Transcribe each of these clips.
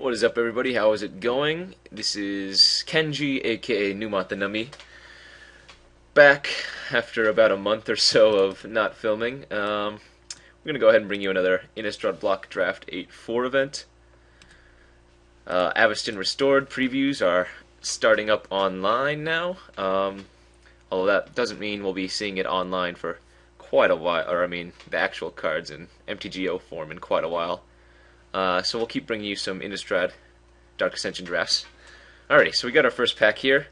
What is up, everybody? How is it going? This is Kenji, aka NumotTheNummy, back after about a month or so of not filming. We're going to go ahead and bring you another Innistrad Block Draft 8.4 event. Aveston Restored previews are starting up online now, although that doesn't mean we'll be seeing it online for quite a while, or I mean the actual cards in MTGO form in quite a while. So we'll keep bringing you some Innistrad Dark Ascension drafts. Alrighty, so we got our first pack here,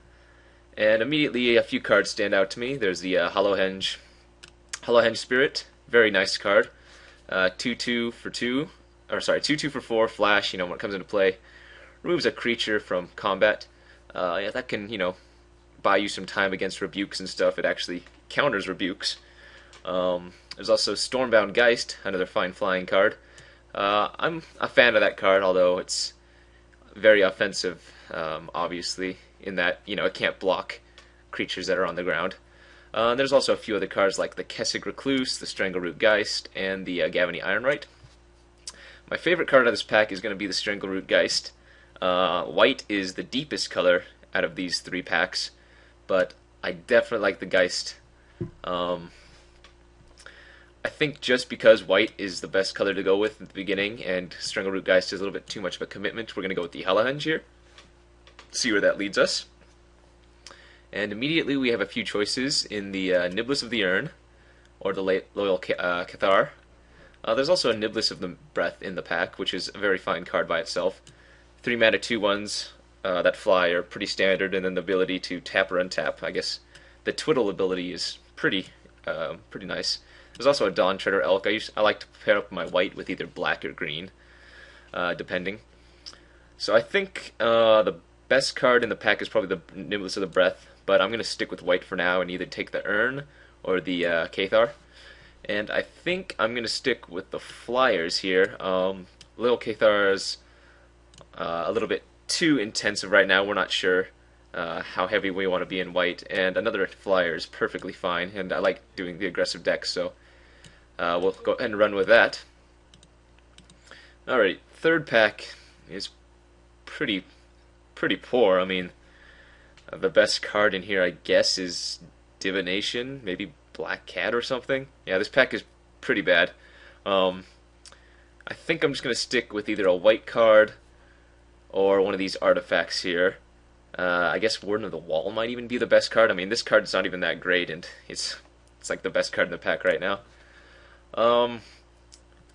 and immediately a few cards stand out to me. There's the Hollowhenge Spirit, very nice card. 2/2 for 2, or sorry, 2/2 for 4 flash. When it comes into play, removes a creature from combat. Yeah, that can buy you some time against rebukes and stuff. It actually counters rebukes. There's also Stormbound Geist, another fine flying card. I'm a fan of that card, although it's very offensive, obviously, in that, it can't block creatures that are on the ground. There's also a few other cards like the Kessig Recluse, the Strangleroot Geist, and the Gavony Ironwright. My favorite card out of this pack is going to be the Strangleroot Geist. White is the deepest color out of these three packs, but I definitely like the Geist. I think just because white is the best color to go with at the beginning, and Strangleroot Geist is a little bit too much of a commitment, we're going to go with the Hollowhenge here. See where that leads us. And immediately we have a few choices in the Niblis of the Urn, or the Loyal Cathar. There's also a Niblis of the Breath in the pack, which is a very fine card by itself. 3 mana 2/1s that fly are pretty standard, and then the ability to tap or untap. I guess the Twiddle ability is pretty nice. There's also a Dawn Treader Elk. I like to pair up my white with either black or green, depending. So I think the best card in the pack is probably the Niblis of the Breath, but I'm going to stick with white for now and either take the Urn or the Cathar. And I think I'm going to stick with the Flyers here. Little Cathar is a little bit too intensive right now. We're not sure how heavy we want to be in white, and another Flyer is perfectly fine, and I like doing the aggressive deck, so we'll go ahead and run with that. Alright, third pack is pretty poor. I mean, the best card in here, I guess, is Divination, maybe Black Cat or something. Yeah, this pack is pretty bad. I think I'm just going to stick with either a white card or one of these artifacts here. I guess Warden of the Wall might even be the best card. I mean, this card's not even that great, and it's like the best card in the pack right now.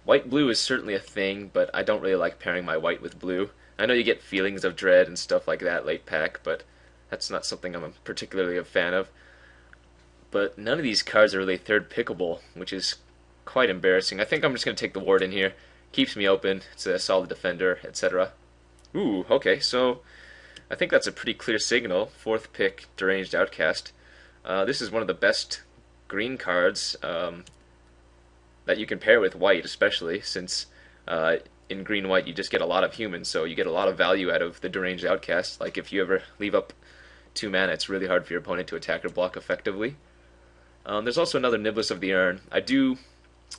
White-blue is certainly a thing, but I don't really like pairing my white with blue. I know you get Feelings of Dread and stuff like that late pack, but that's not something I'm particularly a fan of. But none of these cards are really third pickable, which is quite embarrassing. I think I'm just going to take the Warden here. Keeps me open, it's a solid defender, etc. Ooh, okay, so I think that's a pretty clear signal. Fourth pick, Deranged Outcast. This is one of the best green cards that you can pair with white, especially since in green-white you just get a lot of humans, so you get a lot of value out of the Deranged Outcast. Like if you ever leave up 2 mana, it's really hard for your opponent to attack or block effectively. There's also another Niblis of the Urn. I do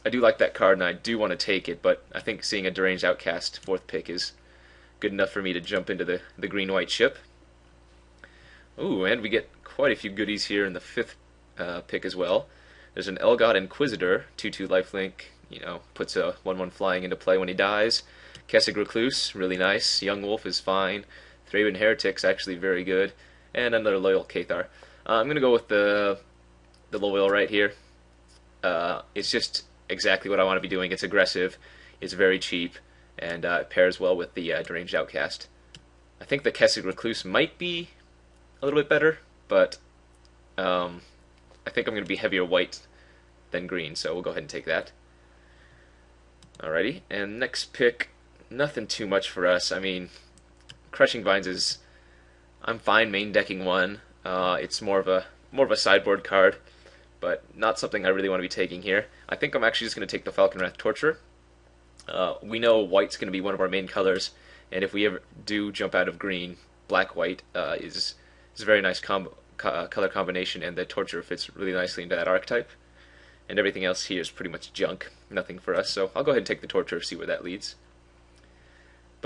like that card, and I do want to take it, but I think seeing a Deranged Outcast fourth pick is good enough for me to jump into the green-white ship. Ooh, and we get quite a few goodies here in the fifth pick as well. There's an Elgod Inquisitor, 2/2 lifelink, puts a 1/1 flying into play when he dies. Kessig Recluse, really nice. Young Wolf is fine. Thraben Heretic's actually very good. And another Loyal Cathar. I'm going to go with the Loyal right here. It's just exactly what I want to be doing. It's aggressive, it's very cheap, and it pairs well with the Deranged Outcast. I think the Kessig Recluse might be a little bit better, but I think I'm going to be heavier white than green, so we'll go ahead and take that. Alrighty, and next pick, nothing too much for us. I mean, Crushing Vines is, I'm fine main decking one. It's more of a sideboard card, but not something I really want to be taking here. I think I'm actually just going to take the Falconwrath Torturer. We know white's going to be one of our main colors, and if we ever do jump out of green, black-white is a very nice color combination, and the Torturer fits really nicely into that archetype. And everything else here is pretty much junk, nothing for us, so I'll go ahead and take the Torturer, see where that leads.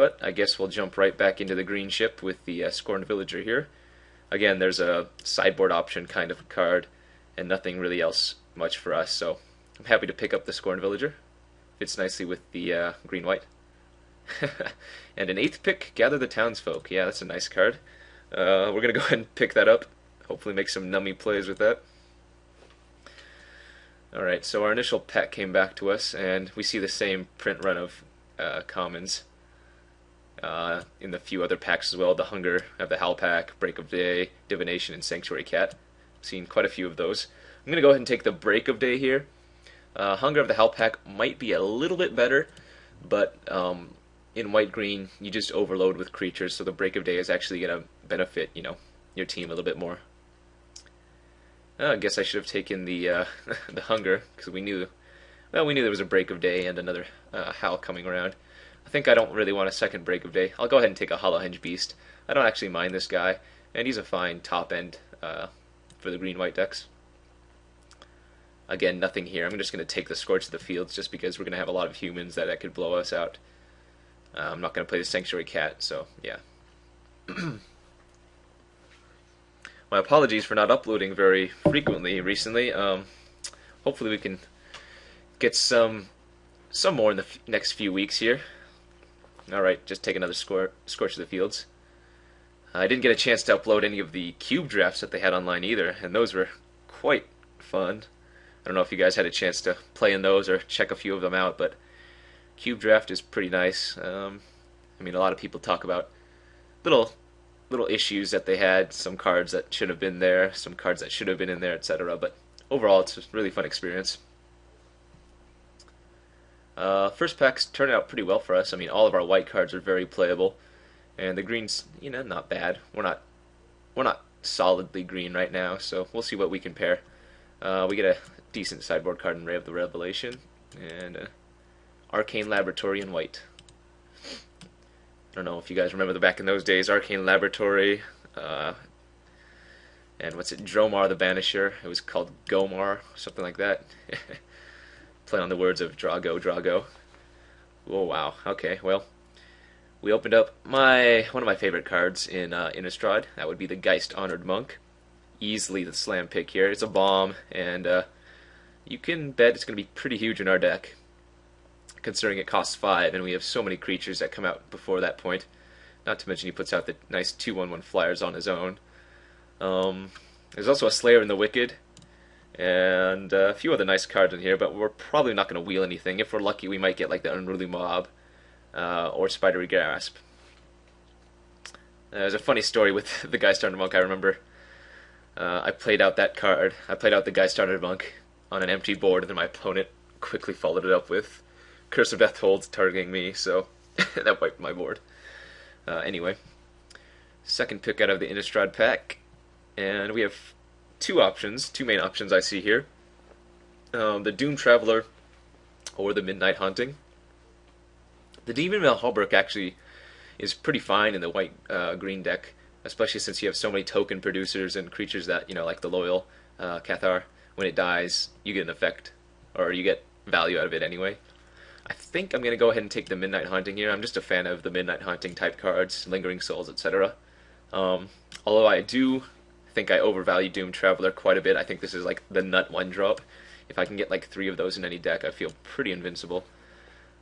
But I guess we'll jump right back into the green ship with the Scorned Villager here. Again, there's a sideboard option kind of card, and nothing really else much for us, so I'm happy to pick up the Scorned Villager. Fits nicely with the green-white. And an 8th pick, Gather the Townsfolk. Yeah, that's a nice card. We're going to go ahead and pick that up. Hopefully make some nummy plays with that. Alright, so our initial pack came back to us, and we see the same print run of commons in the few other packs as well. The Hunger of the Howl pack, Break of Day, Divination, and Sanctuary Cat. I've seen quite a few of those. I'm going to go ahead and take the Break of Day here. Hunger of the Howl pack might be a little bit better, but in white-green, you just overload with creatures, so the Break of Day is actually going to benefit, your team a little bit more. I guess I should have taken the the Hunger, because we knew there was a Break of Day and another Howl coming around. I think I don't really want a second Break of Day. I'll go ahead and take a Hollowhenge Beast. I don't actually mind this guy, and he's a fine top end for the green-white decks. Again, nothing here. I'm just going to take the Scourge of the Fields just because we're going to have a lot of humans that could blow us out. I'm not going to play the Sanctuary Cat, so yeah. My apologies for not uploading very frequently recently. Hopefully we can get some more in the next few weeks here. Alright, just take another Scorch of the Fields. I didn't get a chance to upload any of the cube drafts that they had online either, and those were quite fun. I don't know if you guys had a chance to play in those or check a few of them out, but cube draft is pretty nice. I mean, a lot of people talk about little issues that they had, some cards that should have been there, some cards that should have been in there, etc. But overall, it's a really fun experience. First packs turned out pretty well for us. I mean, all of our white cards are very playable, and the greens, not bad. We're not solidly green right now, so we'll see what we can pair. We get a decent sideboard card in Ray of the Revelation, and Arcane Laboratory in white. I don't know if you guys remember back in those days, Arcane Laboratory, and Dromar the Banisher. It was called Gomar, something like that. Play on the words of Drago, Drago. Oh wow, okay, well, we opened up one of my favorite cards in Innistrad. That would be the Geist Honored Monk. Easily the slam pick here. It's a bomb, and you can bet it's going to be pretty huge in our deck, considering it costs 5, and we have so many creatures that come out before that point. Not to mention he puts out the nice 2/1/1 flyers on his own. There's also a Slayer in the Wicked, and a few other nice cards in here, but we're probably not going to wheel anything. If we're lucky, we might get like the Unruly Mob or Spidery Grasp. There's a funny story with the Geist Honored Monk. I remember I played out that card. I played out the Geist Honored Monk on an empty board, and then my opponent quickly followed it up with Curse of Death Holds targeting me, so that wiped my board. Anyway, second pick out of the Innistrad pack, and we have two main options I see here. The Doom Traveler or the Midnight Haunting. The Demon Malholbrook actually is pretty fine in the white-green deck, especially since you have so many token producers and creatures that, like the Loyal Cathar. When it dies, you get an effect, or you get value out of it anyway. I think I'm going to go ahead and take the Midnight Haunting here. I'm just a fan of the Midnight Haunting type cards, Lingering Souls, etc. Although I do think I overvalue Doom Traveler quite a bit. I think this is like the nut one drop. If I can get like 3 of those in any deck, I feel pretty invincible.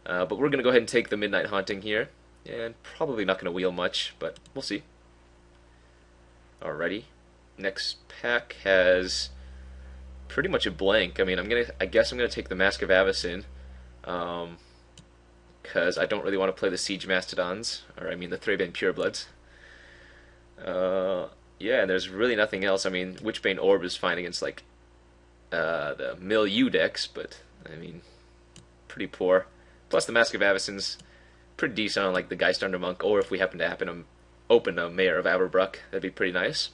But we're going to go ahead and take the Midnight Haunting here, and probably not going to wheel much, but we'll see. Alrighty, next pack has pretty much a blank. I mean, I guess I'm gonna take the Mask of Avacyn, because I don't really want to play the Siege Mastodons, or I mean the Thraben Purebloods. Yeah, and there's really nothing else. I mean, Witchbane Orb is fine against like the Milieu decks, but I mean, pretty poor. Plus the Mask of Avacyn's pretty decent on like the Geist Honored Monk, or if we happen to open a Mayor of Averbruck, that'd be pretty nice.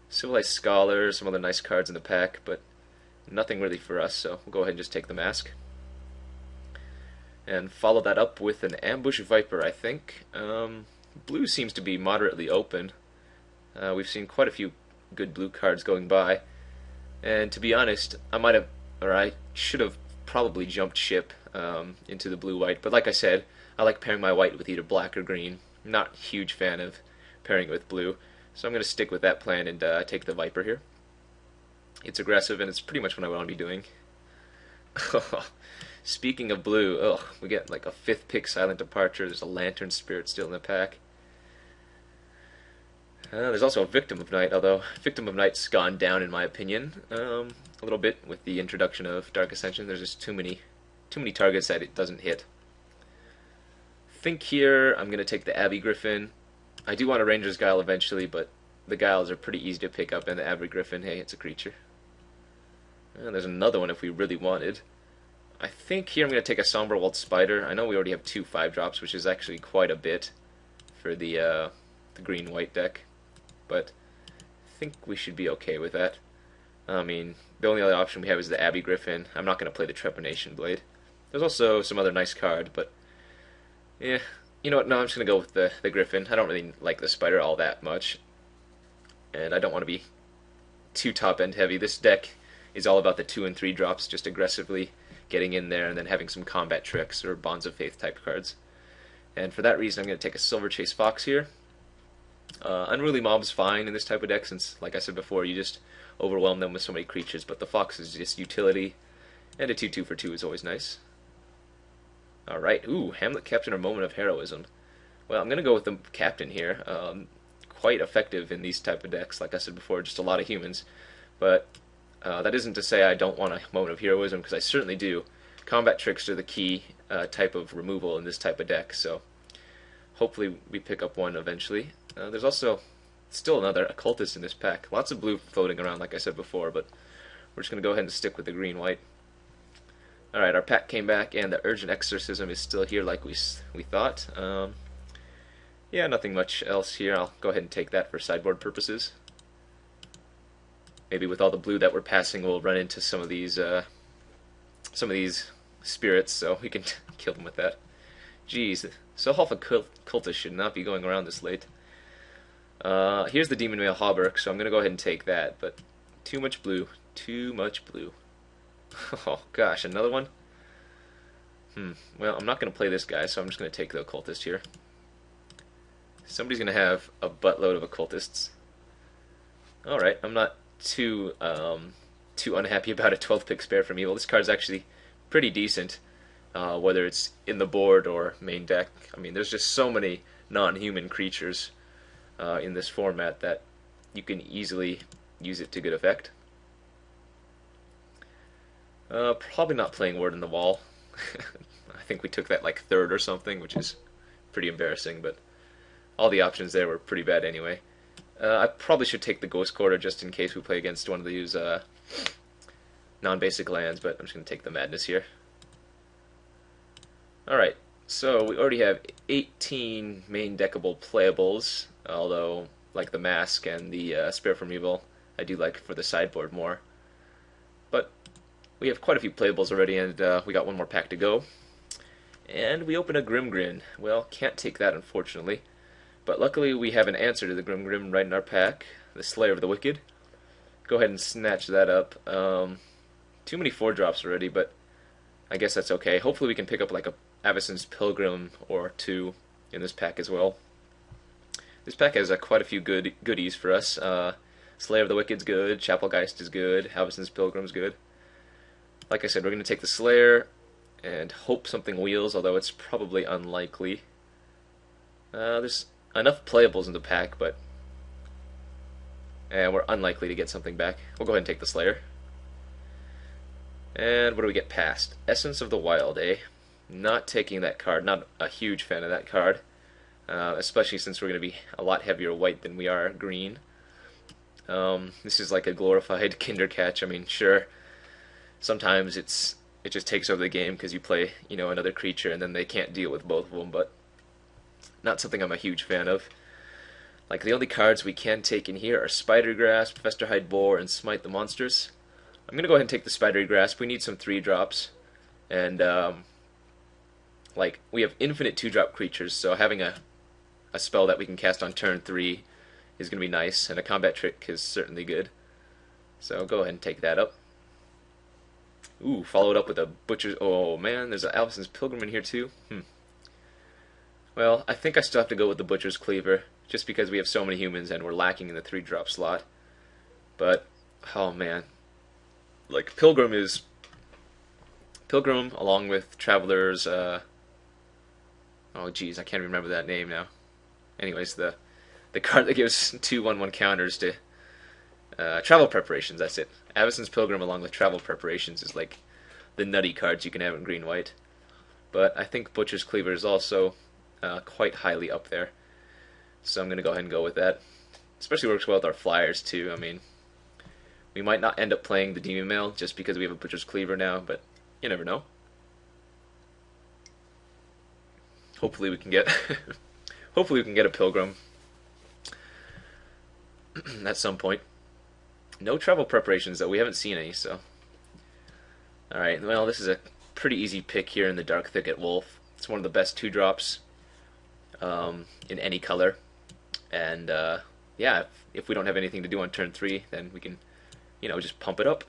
Civilized Scholar, some other nice cards in the pack, but nothing really for us, so we'll go ahead and just take the Mask. And follow that up with an Ambush Viper, I think. Blue seems to be moderately open. We've seen quite a few good blue cards going by. And to be honest, I should have probably jumped ship into the blue-white, but like I said, I like pairing my white with either black or green. I'm not a huge fan of pairing it with blue, so I'm going to stick with that plan and take the Viper here. It's aggressive, and it's pretty much what I want to be doing. Speaking of blue, we get like a 5th pick Silent Departure. There's a Lantern Spirit still in the pack. There's also a Victim of Night, although Victim of Night's gone down in my opinion a little bit with the introduction of Dark Ascension. There's just too many targets that it doesn't hit. I think here I'm going to take the Abbey Griffin. I do want a Ranger's Guile eventually, but the Guiles are pretty easy to pick up, and the Abbey Griffin, hey, it's a creature. There's another one if we really wanted. I think here I'm going to take a Somber Walt Spider. I know we already have 2 5-drops, which is actually quite a bit for the green-white deck, but I think we should be okay with that. I mean, the only other option we have is the Abbey Griffin. I'm not going to play the Trepanation Blade. There's also some other nice card, but yeah, you know what, no, I'm just going to go with the Griffin. I don't really like the Spider all that much, and I don't want to be too top-end heavy. This deck is all about the 2 and 3 drops, just aggressively getting in there and then having some combat tricks or Bonds of Faith type cards. And for that reason, I'm going to take a Silver Chase Fox here. Unruly Mob's fine in this type of deck since, like I said before, you just overwhelm them with so many creatures, but the Fox is just utility, and a 2/2 for 2 is always nice. Alright, ooh, Hamlet Captain or Moment of Heroism. Well, I'm going to go with the Captain here. Quite effective in these type of decks, like I said before, just a lot of humans. But that isn't to say I don't want a Moment of Heroism, because I certainly do. Combat tricks are the key type of removal in this type of deck, so hopefully we pick up one eventually. There's also still another Occultist in this pack. Lots of blue floating around, like I said before, but we're just going to go ahead and stick with the green-white. Alright, our pack came back, and the Urgent Exorcism is still here like we thought. Yeah, nothing much else here. I'll go ahead and take that for sideboard purposes. Maybe with all the blue that we're passing, we'll run into some of these spirits, so we can kill them with that. Jeez, Sohalfa Cultist should not be going around this late. Here's the Demon Male Hauberk, so I'm going to go ahead and take that, but too much blue. Too much blue. Oh gosh, another one? Well, I'm not going to play this guy, so I'm just going to take the Occultist here. Somebody's going to have a buttload of Occultists. Alright, I'm not too unhappy about a 12th pick Spare from Evil. This card's actually pretty decent, whether it's in the board or main deck. I mean, there's just so many non-human creatures in this format that you can easily use it to good effect. Probably not playing Word on the Wall. I think we took that like 3rd or something, which is pretty embarrassing, but all the options there were pretty bad anyway. I probably should take the Ghost Quarter just in case we play against one of these non-basic lands, but I'm just going to take the Madness here. Alright, so we already have 18 main deckable playables, although like the Mask and the Spare from Evil, I do like for the sideboard more. But we have quite a few playables already, and we got one more pack to go. And we open a Grimgrin. Well, can't take that unfortunately. But luckily we have an answer to the Grimgrin right in our pack, the Slayer of the Wicked. Go ahead and snatch that up. Too many 4-drops already, but I guess that's okay. Hopefully we can pick up like a Avacyn's Pilgrim or 2 in this pack as well. This pack has quite a few goodies for us. Slayer of the Wicked's good, Chapelgeist is good, Avacyn's Pilgrim's good. Like I said, we're going to take the Slayer and hope something wheels, although it's probably unlikely. There's enough playables in the pack, but we're unlikely to get something back. We'll go ahead and take the Slayer. And what do we get past? Essence of the Wild, eh? Not taking that card. Not a huge fan of that card. Especially since we're going to be a lot heavier white than we are green. This is like a glorified Kindercatch. I mean, sure, sometimes it just takes over the game because you play, you know, another creature and then they can't deal with both of them, but not something I'm a huge fan of. Like, the only cards we can take in here are Spider Grasp, Festerhide Boar, and Smite the Monsters. I'm going to go ahead and take the Spider Grasp. We need some 3-drops. And, like, we have infinite 2-drop creatures, so having a spell that we can cast on turn 3 is going to be nice, and a combat trick is certainly good. So go ahead and take that up. Ooh, followed up with a Butcher's... Oh, man, there's an Avacyn's Pilgrim in here, too. Well, I think I still have to go with the Butcher's Cleaver, just because we have so many humans and we're lacking in the 3-drop slot. But, oh man. Like, Pilgrim along with Traveler's, oh geez, I can't remember that name now. Anyways, the card that gives 2/1/1 counters to travel preparations, that's it. Avacyn's Pilgrim along with travel preparations is like the nutty cards you can have in green-white. But I think Butcher's Cleaver is also quite highly up there. So I'm going to go ahead and go with that. Especially works well with our flyers too. I mean, we might not end up playing the Demon Mail just because we have a Butcher's Cleaver now, but you never know. Hopefully we can get hopefully we can get a Pilgrim at some point. No travel preparations though, we haven't seen any, so. Alright, well this is a pretty easy pick here in the Dark Thicket Wolf. It's one of the best 2-drops in any color. And yeah, if we don't have anything to do on turn 3, then we can, you know, just pump it up.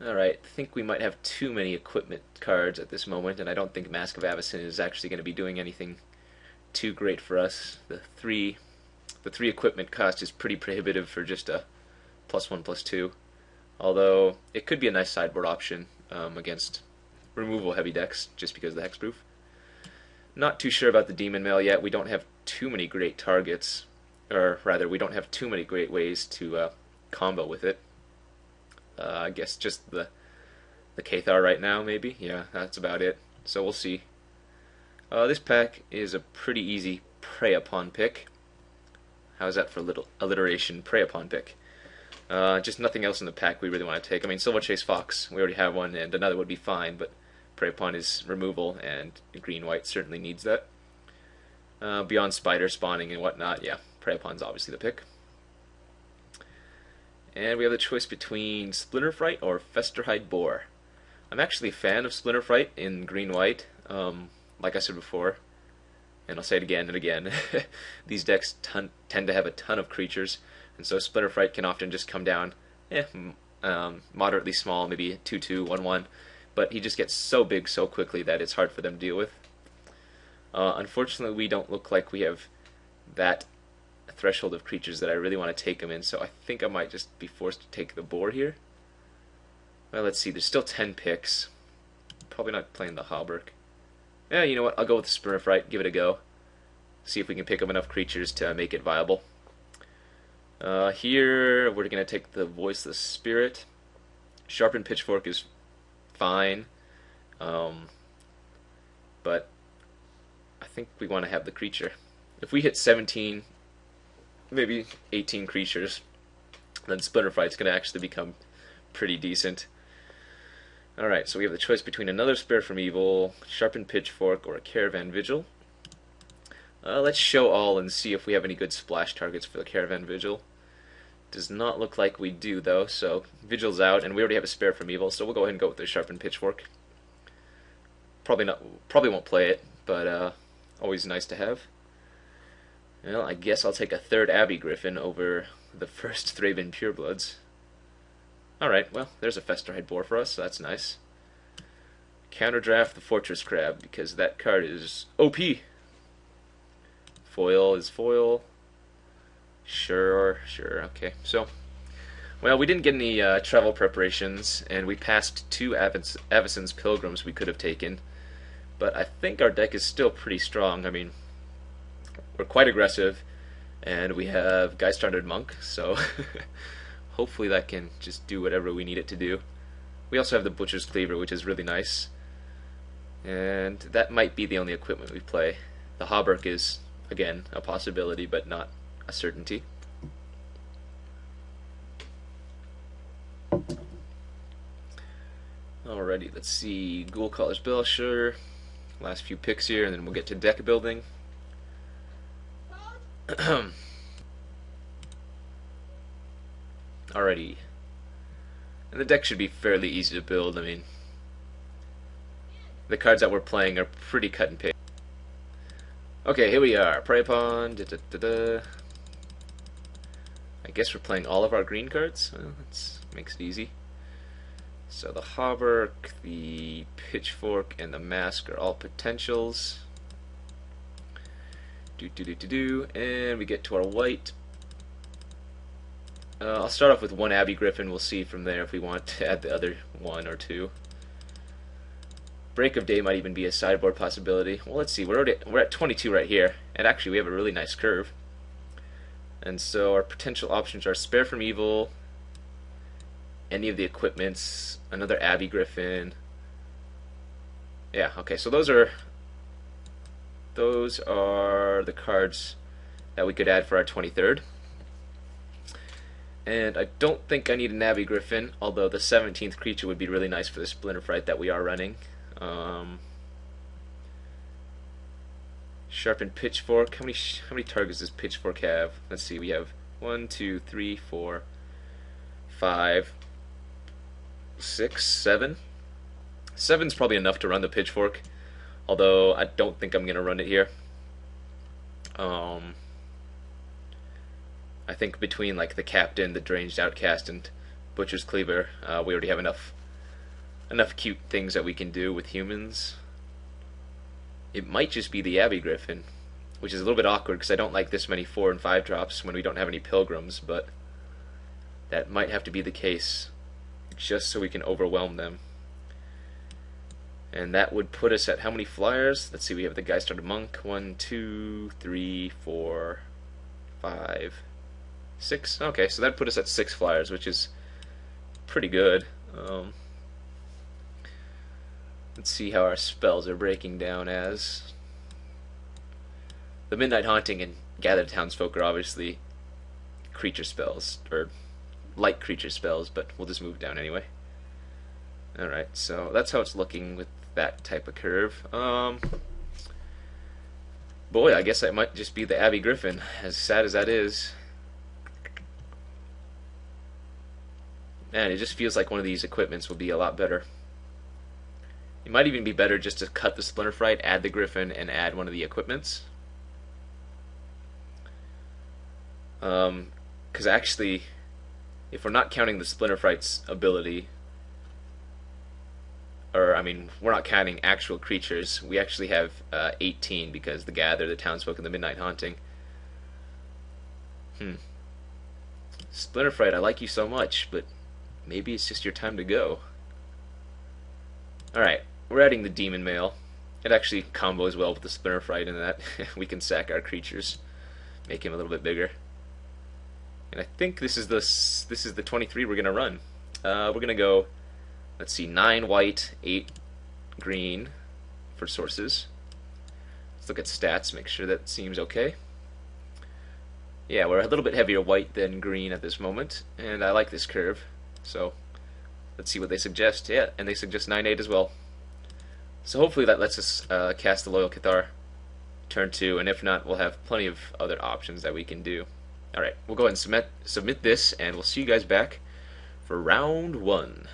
Alright, I think we might have too many equipment cards at this moment, and I don't think Mask of Avacyn is actually going to be doing anything too great for us. The three equipment cost is pretty prohibitive for just a +1/+2. Although it could be a nice sideboard option against removal heavy decks, just because of the hexproof. Not too sure about the Demon Mail yet. We don't have too many great targets, or rather, we don't have too many great ways to combo with it. I guess just the Cathar right now, maybe. Yeah, that's about it. So we'll see. This pack is a pretty easy Prey Upon pick. How's that for a little alliteration? Prey Upon pick. Just nothing else in the pack we really want to take. I mean, Silver Chase Fox, we already have one, and another would be fine, but Prey Upon is removal, and green-white certainly needs that. Beyond Spider spawning and whatnot, yeah, Prey Upon's obviously the pick. And we have the choice between Splinterfright or Festerhide Boar. I'm actually a fan of Splinterfright in green-white, like I said before, and I'll say it again and again. These decks tend to have a ton of creatures, and so Splinterfright can often just come down moderately small, maybe 2/2, 1/1, but he just gets so big so quickly that it's hard for them to deal with. Unfortunately, we don't look like we have that threshold of creatures that I really want to take him in, so I think I might just be forced to take the boar here. Well, let's see, there's still 10 picks. Probably not playing the Hauberk. Yeah, you know what, I'll go with the Splinterfright, give it a go. See if we can pick up enough creatures to make it viable. Here, we're going to take the Voiceless Spirit. Sharpened Pitchfork is fine, but I think we want to have the creature. If we hit 17, maybe 18 creatures, then Splinterfight's going to actually become pretty decent. Alright, so we have the choice between another Spirit from Evil, Sharpened Pitchfork, or a Caravan Vigil. Let's show all and see if we have any good splash targets for the Caravan Vigil. Does not look like we do, though, so Vigil's out, and we already have a Spirit from Evil, so we'll go ahead and go with the Sharpened Pitchfork. Probably won't play it, but always nice to have. Well, I guess I'll take a third Abbey Griffin over the first Thraben Purebloods. Alright, well, there's a Festerhide Boar for us, so that's nice. Counterdraft the Fortress Crab, because that card is OP. Foil is foil. Sure, okay. So, well, we didn't get any travel preparations, and we passed 2 Avacyn's Pilgrims we could have taken. But I think our deck is still pretty strong. I mean, we're quite aggressive, and we have Geist-Stranded Monk, so hopefully that can just do whatever we need it to do. We also have the Butcher's Cleaver, which is really nice. And that might be the only equipment we play. The Hauberk is, again, a possibility, but not a certainty. Alrighty, let's see. Ghoul Caller's Belcher. Last few picks here, and then we'll get to deck building. Alrighty. And the deck should be fairly easy to build. I mean, the cards that we're playing are pretty cut and paste. Okay, here we are. Prey Upon. I guess we're playing all of our green cards. Well, that makes it easy. So the hauberk, the pitchfork, and the mask are all potentials. And we get to our white. I'll start off with one Abbey Griffin. We'll see from there if we want to add the other one or two. Break of Day might even be a sideboard possibility. Well, let's see. We're at 22 right here, and actually we have a really nice curve. And so our potential options are Spare from Evil, any of the equipments, another Abbey Griffin. Yeah, okay, so those are the cards that we could add for our 23rd. And I don't think I need an Abbey Griffin, although the 17th creature would be really nice for the Splinter Fright that we are running. Sharpened Pitchfork. How many targets does Pitchfork have? Let's see. We have 1, 2, 3, 4, 5, 6, 7. 7's probably enough to run the Pitchfork, although I don't think I'm going to run it here. I think between like the Captain, the Deranged Outcast, and Butcher's Cleaver, we already have enough cute things that we can do with humans. It might just be the Abbey Griffin, which is a little bit awkward because I don't like this many 4 and 5 drops when we don't have any pilgrims, but that might have to be the case just so we can overwhelm them. And that would put us at how many flyers? Let's see, we have the Geistarted Monk. 1, 2, 3, 4, 5, 6. Okay, so that put us at 6 flyers, which is pretty good. Let's see how our spells are breaking down as. The Midnight Haunting and Gather Townsfolk are obviously creature spells, or light creature spells, but we'll just move down anyway. Alright, so that's how it's looking with that type of curve. Boy, I guess that might just be the Abbey Griffin, as sad as that is. Man, it just feels like one of these equipments will be a lot better. It might even be better just to cut the Splinter Fright, add the Griffin, and add one of the equipments. Because actually, if we're not counting the Splinter Fright's ability, or I mean, we're not counting actual creatures, we actually have 18 because the Gather, the Townsfolk, and the Midnight Haunting. Splinter Fright, I like you so much, but maybe it's just your time to go. Alright, we're adding the Demon Mail. It actually combos well with the Splinter Fright in that we can sack our creatures, make him a little bit bigger. And I think this is the 23 we're gonna run. We're gonna go, let's see, 9 white, 8 green for sources. Let's look at stats, make sure that seems okay. Yeah, we're a little bit heavier white than green at this moment, and I like this curve. So let's see what they suggest. Yeah, and they suggest 9-8 as well. So hopefully that lets us cast the Loyal Cathar turn 2, and if not, we'll have plenty of other options that we can do. Alright, we'll go ahead and submit this, and we'll see you guys back for round 1.